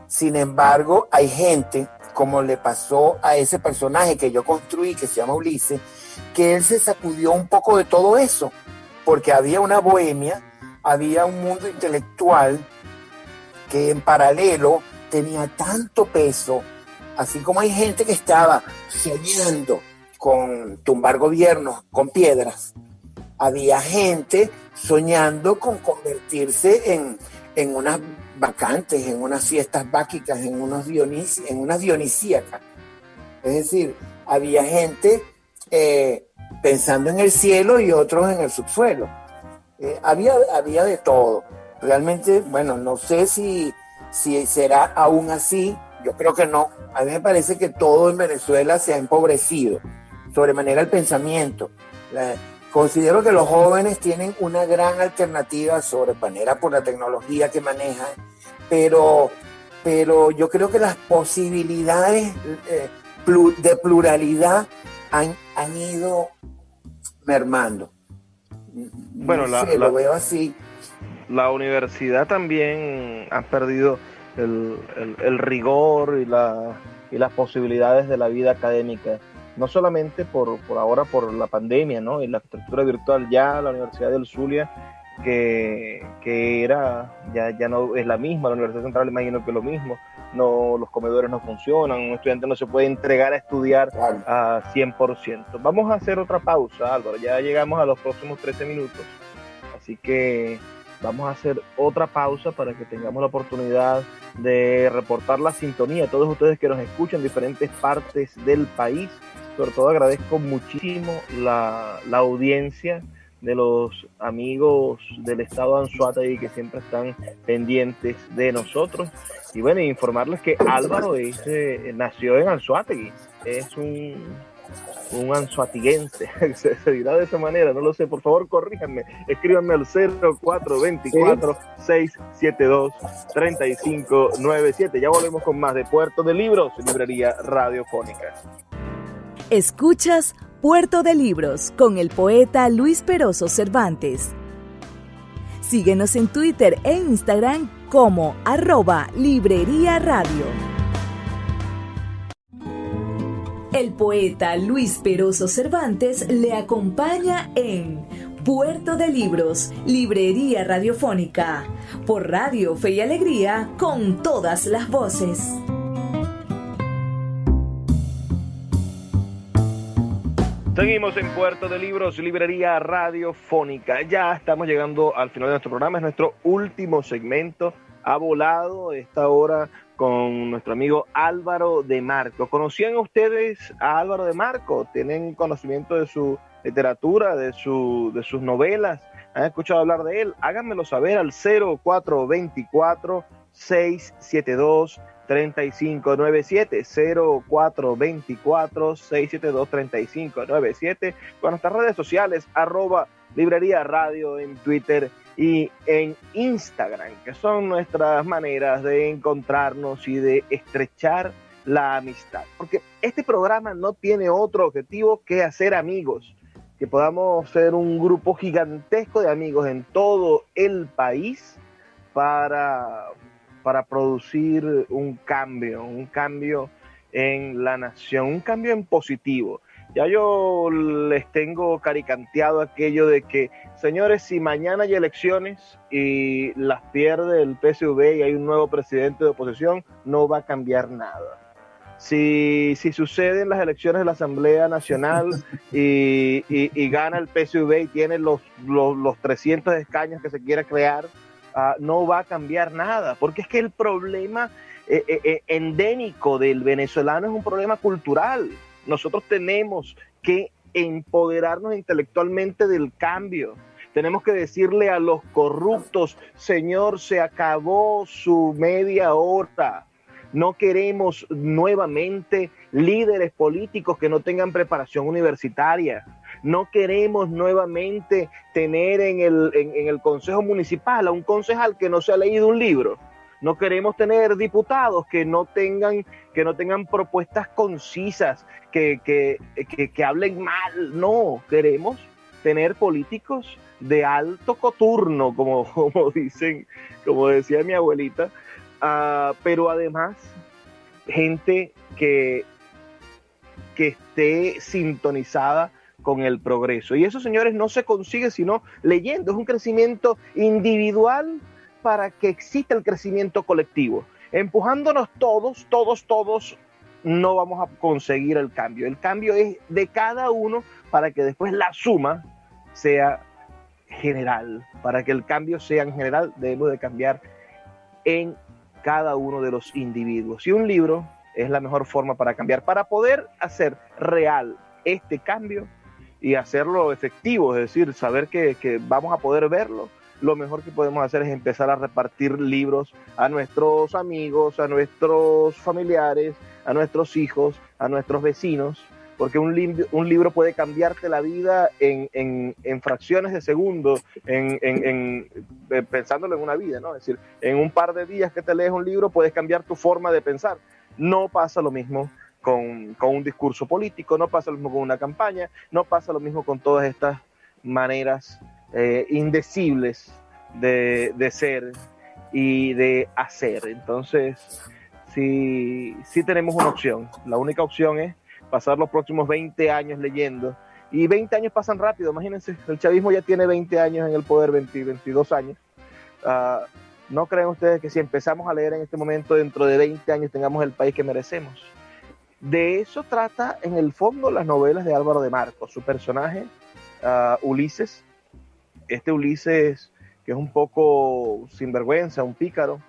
Sin embargo, hay gente, como le pasó a ese personaje que yo construí, que se llama Ulises, que él se sacudió un poco de todo eso, porque había una bohemia, había un mundo intelectual que en paralelo tenía tanto peso, así como hay gente que estaba soñando con tumbar gobiernos con piedras, había gente soñando con convertirse en unas bacantes, en unas fiestas báquicas, en unas dionisíacas. Es decir, había gente pensando en el cielo y otros en el subsuelo. Había de todo. Realmente, bueno, no sé si será aún así. Yo creo que no. A mí me parece que todo en Venezuela se ha empobrecido, sobremanera el pensamiento. Considero que los jóvenes tienen una gran alternativa sobremanera por la tecnología que manejan, pero yo creo que las posibilidades de pluralidad han ido mermando. Bueno, lo veo así. La universidad también ha perdido el rigor y las posibilidades de la vida académica, no solamente por ahora por la pandemia, ¿no? Y la estructura virtual. Ya la Universidad del Zulia, que era, ya no es la misma. La Universidad Central, imagino que es lo mismo. No, los comedores no funcionan, un estudiante no se puede entregar a estudiar a 100%. Vamos a hacer otra pausa, Álvaro, ya llegamos a los próximos 13 minutos, así que vamos a hacer otra pausa para que tengamos la oportunidad de reportar la sintonía a todos ustedes que nos escuchan en diferentes partes del país. Sobre todo agradezco muchísimo la audiencia de los amigos del estado de Anzoátegui que siempre están pendientes de nosotros. Y bueno, informarles que Álvaro nació en Anzoátegui, es un anzoatiguense, se dirá de esa manera, no lo sé, por favor corríjanme, escríbanme al 0424-672-3597. Ya volvemos con más de Puerto de Libros, librería radiofónica. Escuchas Puerto de Libros con el poeta Luis Peroso Cervantes. Síguenos en Twitter e Instagram como @Librería Radio. El poeta Luis Peroso Cervantes le acompaña en Puerto de Libros, librería radiofónica, por Radio Fe y Alegría, con todas las voces. Seguimos en Puerto de Libros, librería radiofónica. Ya estamos llegando al final de nuestro programa, es nuestro último segmento. Ha volado esta hora con nuestro amigo Álvaro de Marco. ¿Conocían ustedes a Álvaro de Marco? ¿Tienen conocimiento de su literatura, de sus novelas? ¿Han escuchado hablar de él? Háganmelo saber al 0424-672-3597, 0424-672-3597, con nuestras redes sociales, @Librería Radio en Twitter y en Instagram, que son nuestras maneras de encontrarnos y de estrechar la amistad. Porque este programa no tiene otro objetivo que hacer amigos, que podamos ser un grupo gigantesco de amigos en todo el país para producir un cambio en la nación, un cambio en positivo. Ya yo les tengo caricanteado aquello de que, señores, si mañana hay elecciones y las pierde el PSV y hay un nuevo presidente de oposición, no va a cambiar nada. Si suceden las elecciones de la Asamblea Nacional y gana el PSV y tiene los 300 escaños que se quiere crear, no va a cambiar nada, porque es que el problema endémico del venezolano es un problema cultural. Nosotros tenemos que empoderarnos intelectualmente del cambio. Tenemos que decirle a los corruptos, señor, se acabó su media hora. No queremos nuevamente líderes políticos que no tengan preparación universitaria. No queremos nuevamente tener en el Consejo Municipal a un concejal que no se ha leído un libro. No queremos tener diputados que no tengan propuestas concisas, que hablen mal. No, queremos tener políticos de alto coturno, como decía mi abuelita, pero además gente que esté sintonizada con el progreso. Y eso, señores, no se consigue sino leyendo. Es un crecimiento individual para que exista el crecimiento colectivo. Empujándonos todos, no vamos a conseguir el cambio. El cambio es de cada uno para que después la suma sea general. Para que el cambio sea en general, debemos de cambiar en cada uno de los individuos. Y un libro es la mejor forma para cambiar, para poder hacer real este cambio y hacerlo efectivo, es decir, saber que vamos a poder verlo. Lo mejor que podemos hacer es empezar a repartir libros a nuestros amigos, a nuestros familiares, a nuestros hijos, a nuestros vecinos, porque un libro puede cambiarte la vida en fracciones de segundo, pensándolo en una vida, ¿no? Es decir, en un par de días que te lees un libro puedes cambiar tu forma de pensar. No pasa lo mismo con un discurso político, no pasa lo mismo con una campaña, no pasa lo mismo con todas estas maneras indecibles de ser y de hacer. Entonces, sí tenemos una opción. La única opción es pasar los próximos 20 años leyendo. Y 20 años pasan rápido, imagínense. El chavismo ya tiene 20 años en el poder, 22 años. ¿No creen ustedes que si empezamos a leer en este momento, dentro de 20 años tengamos el país que merecemos? De eso trata en el fondo las novelas de Álvaro de Marcos. Su personaje, Ulises, este Ulises que es un poco sinvergüenza, un pícaro,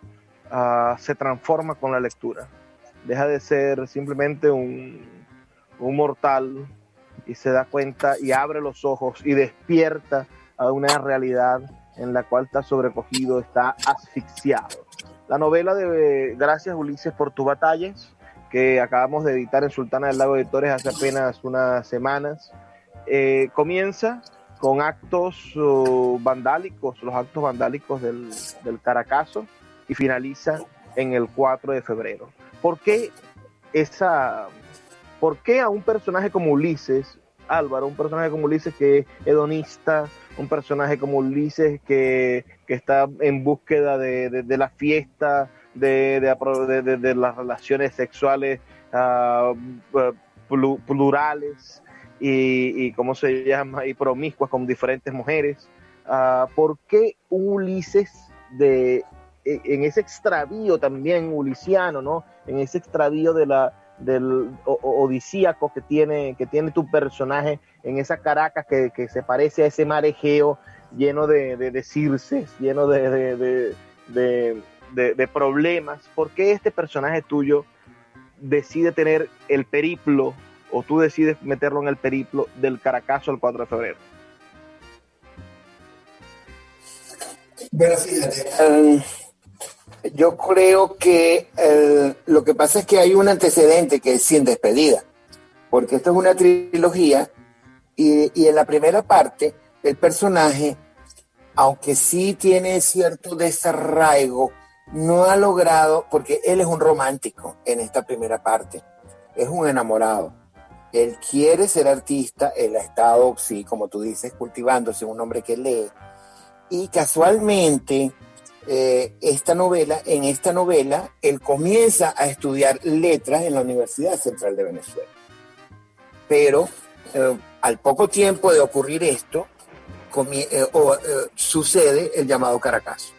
se transforma con la lectura. Deja de ser simplemente un mortal y se da cuenta y abre los ojos y despierta a una realidad en la cual está sobrecogido, está asfixiado. La novela de Gracias Ulises por tus batallas, que acabamos de editar en Sultana del Lago Editores hace apenas unas semanas, comienza con actos vandálicos, los actos vandálicos del Caracazo, y finaliza en el 4 de febrero. ¿Por qué a un personaje como Ulises, Álvaro, un personaje como Ulises que es hedonista, un personaje como Ulises que está en búsqueda de la fiesta, de las relaciones sexuales plurales y cómo se llama, y promiscuas con diferentes mujeres? ¿Por qué un Ulises en ese extravío también ulisiano, ¿no? En ese extravío del odisíaco que tiene tu personaje, en esa Caracas que se parece a ese mar Egeo lleno de circes, lleno de problemas? ¿Por qué este personaje tuyo decide tener el periplo, o tú decides meterlo en el periplo del Caracazo el 4 de febrero? Bueno, fíjate, yo creo que lo que pasa es que hay un antecedente que es Sin Despedida, porque esto es una trilogía y en la primera parte el personaje, aunque sí tiene cierto desarraigo, no ha logrado, porque él es un romántico en esta primera parte, es un enamorado. Él quiere ser artista, él ha estado, sí, como tú dices, cultivándose, un hombre que lee, y casualmente en esta novela, él comienza a estudiar letras en la Universidad Central de Venezuela. Pero al poco tiempo de ocurrir esto, sucede el llamado Caracazo.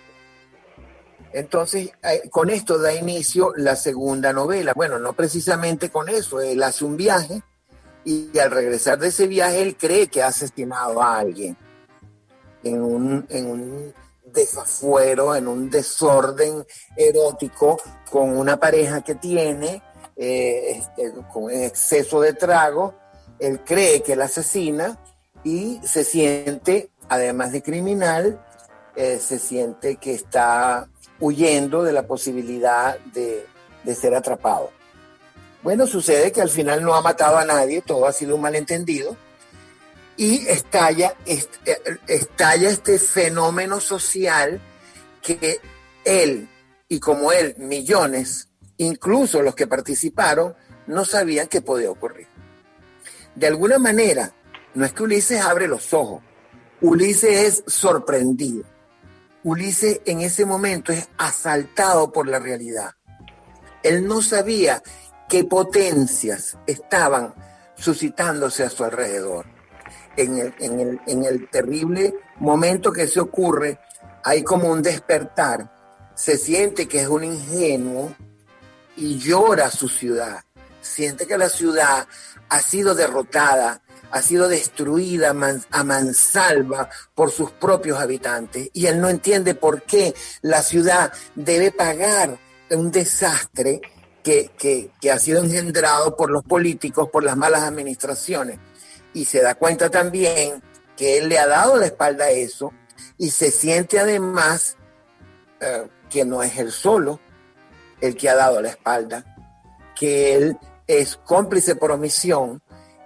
Entonces, con esto da inicio la segunda novela. Bueno, no precisamente con eso, él hace un viaje y al regresar de ese viaje él cree que ha asesinado a alguien en un desafuero, en un desorden erótico con una pareja que tiene, con exceso de trago. Él cree que la asesina y se siente, además de criminal, se siente que está huyendo de la posibilidad de ser atrapado. Bueno, sucede que al final no ha matado a nadie, todo ha sido un malentendido, y estalla este fenómeno social que él, y como él, millones, incluso los que participaron, no sabían que podía ocurrir. De alguna manera, no es que Ulises abre los ojos, Ulises es sorprendido. Ulises en ese momento es asaltado por la realidad. Él no sabía qué potencias estaban suscitándose a su alrededor. En el terrible momento que se ocurre, hay como un despertar. Se siente que es un ingenuo y llora su ciudad. Siente que la ciudad ha sido derrotada, ha sido destruida a mansalva por sus propios habitantes. Y él no entiende por qué la ciudad debe pagar un desastre que ha sido engendrado por los políticos, por las malas administraciones. Y se da cuenta también que él le ha dado la espalda a eso y se siente además que no es él solo el que ha dado la espalda, que él es cómplice por omisión,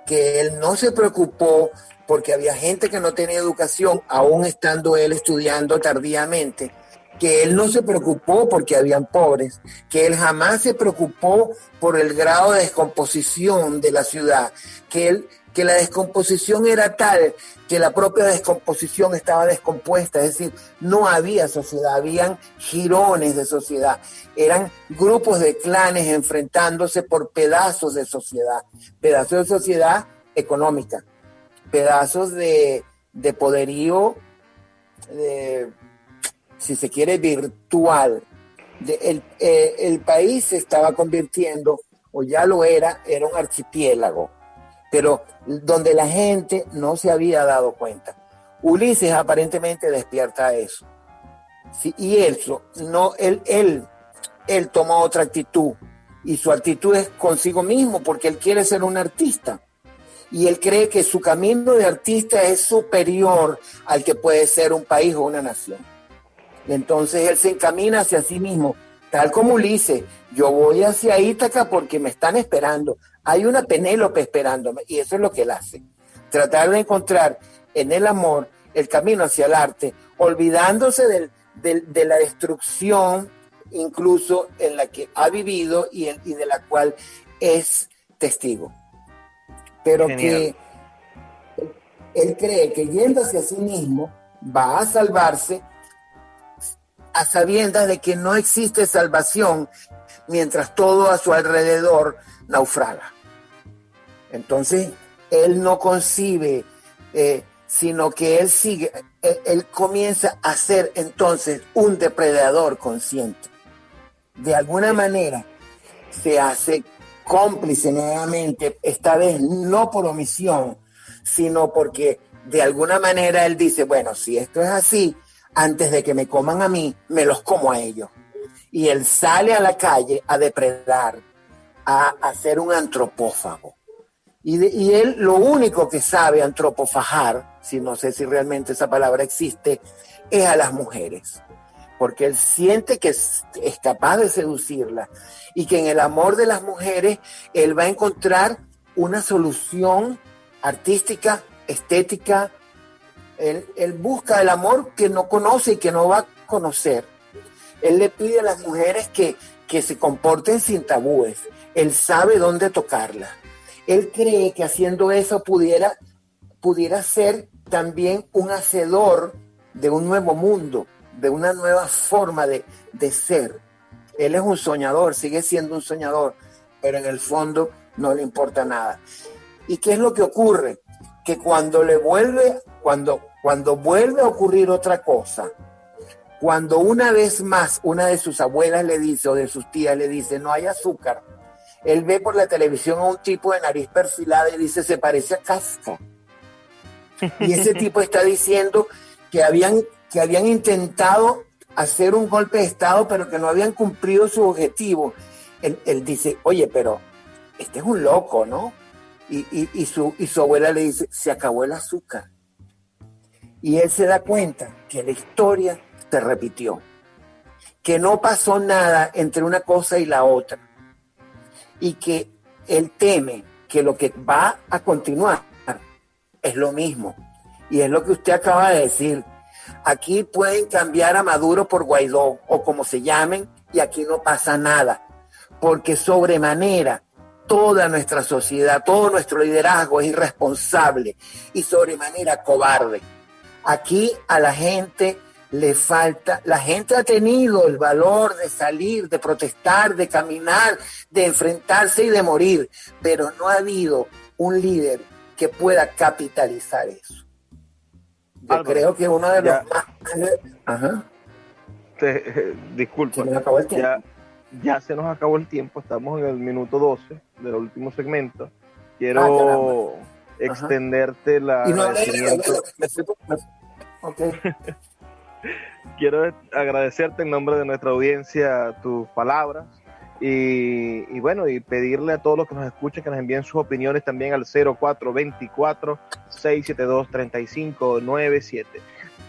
que él no se preocupó porque había gente que no tenía educación, aún estando él estudiando tardíamente, que él no se preocupó porque habían pobres, que él jamás se preocupó por el grado de descomposición de la ciudad, que la descomposición era tal que la propia descomposición estaba descompuesta, es decir, no había sociedad, habían jirones de sociedad, eran grupos de clanes enfrentándose por pedazos de sociedad económica, pedazos de poderío, si se quiere, virtual. El país se estaba convirtiendo, o ya lo era un archipiélago, pero donde la gente no se había dado cuenta. Ulises aparentemente despierta a eso. Sí, y él toma otra actitud, y su actitud es consigo mismo, porque él quiere ser un artista. Y él cree que su camino de artista es superior al que puede ser un país o una nación. Entonces él se encamina hacia sí mismo, tal como Ulises. Yo voy hacia Ítaca porque me están esperando. Hay una Penélope esperándome, y eso es lo que él hace. Tratar de encontrar en el amor el camino hacia el arte, olvidándose de la destrucción incluso en la que ha vivido y de la cual es testigo. Pero genial. Que él cree que yendo hacia sí mismo va a salvarse, a sabiendas de que no existe salvación mientras todo a su alrededor naufraga. Entonces, él no concibe, sino que él comienza a ser entonces un depredador consciente. De alguna manera se hace cómplice nuevamente, esta vez no por omisión, sino porque de alguna manera él dice, bueno, si esto es así, antes de que me coman a mí, me los como a ellos. Y él sale a la calle a depredar, a ser un antropófago. Y él lo único que sabe antropofagar, si no sé si realmente esa palabra existe, es a las mujeres. Porque él siente que es capaz de seducirlas y que en el amor de las mujeres él va a encontrar una solución artística, estética. Él busca el amor que no conoce y que no va a conocer. Él le pide a las mujeres que se comporten sin tabúes. Él sabe dónde tocarlas. Él cree que haciendo eso pudiera ser también un hacedor de un nuevo mundo, de una nueva forma de ser. Él es un soñador, sigue siendo un soñador, pero en el fondo no le importa nada. ¿Y qué es lo que ocurre? Que cuando vuelve a ocurrir otra cosa, cuando una vez más una de sus abuelas le dice, o de sus tías le dice, no hay azúcar, él ve por la televisión a un tipo de nariz perfilada y dice, se parece a Kafka. Y ese tipo está diciendo que habían intentado hacer un golpe de Estado, pero que no habían cumplido su objetivo. Él dice, oye, pero este es un loco, ¿no? Y su abuela le dice, se acabó el azúcar. Y él se da cuenta que la historia se repitió, que no pasó nada entre una cosa y la otra, y que él teme que lo que va a continuar es lo mismo. Y es lo que usted acaba de decir. Aquí pueden cambiar a Maduro por Guaidó, o como se llamen, y aquí no pasa nada, porque sobremanera toda nuestra sociedad, todo nuestro liderazgo es irresponsable y sobremanera cobarde. Aquí a la gente le falta, la gente ha tenido el valor de salir, de protestar, de caminar, de enfrentarse y de morir, pero no ha habido un líder que pueda capitalizar eso. Yo Álvaro, creo que uno de los más... Ajá. Disculpa, se me acabó el tiempo. Ya se nos acabó el tiempo, estamos en el minuto 12 del último segmento. Quiero extenderte el agradecimiento. Okay. Quiero agradecerte en nombre de nuestra audiencia tus palabras y bueno, y pedirle a todos los que nos escuchen que nos envíen sus opiniones también al 0424-672-3597.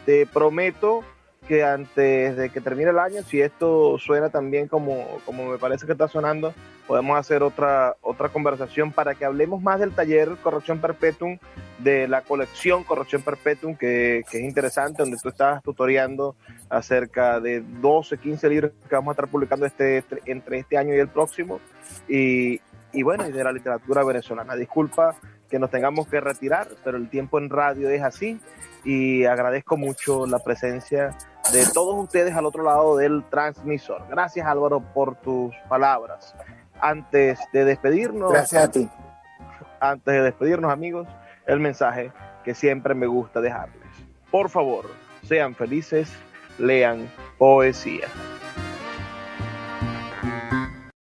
Te prometo que antes de que termine el año, si esto suena también como me parece que está sonando, podemos hacer otra conversación para que hablemos más del taller Corrección Perpetuum, de la colección Corrección Perpetuum, que es interesante, donde tú estás tutoreando acerca de 12, 15 libros que vamos a estar publicando entre este año y el próximo, y bueno, y de la literatura venezolana. Disculpa que nos tengamos que retirar, pero el tiempo en radio es así, y agradezco mucho la presencia de todos ustedes al otro lado del transmisor. Gracias, Álvaro, por tus palabras. Antes de despedirnos, gracias a ti. Antes de despedirnos, amigos, el mensaje que siempre me gusta dejarles. Por favor, sean felices, lean poesía.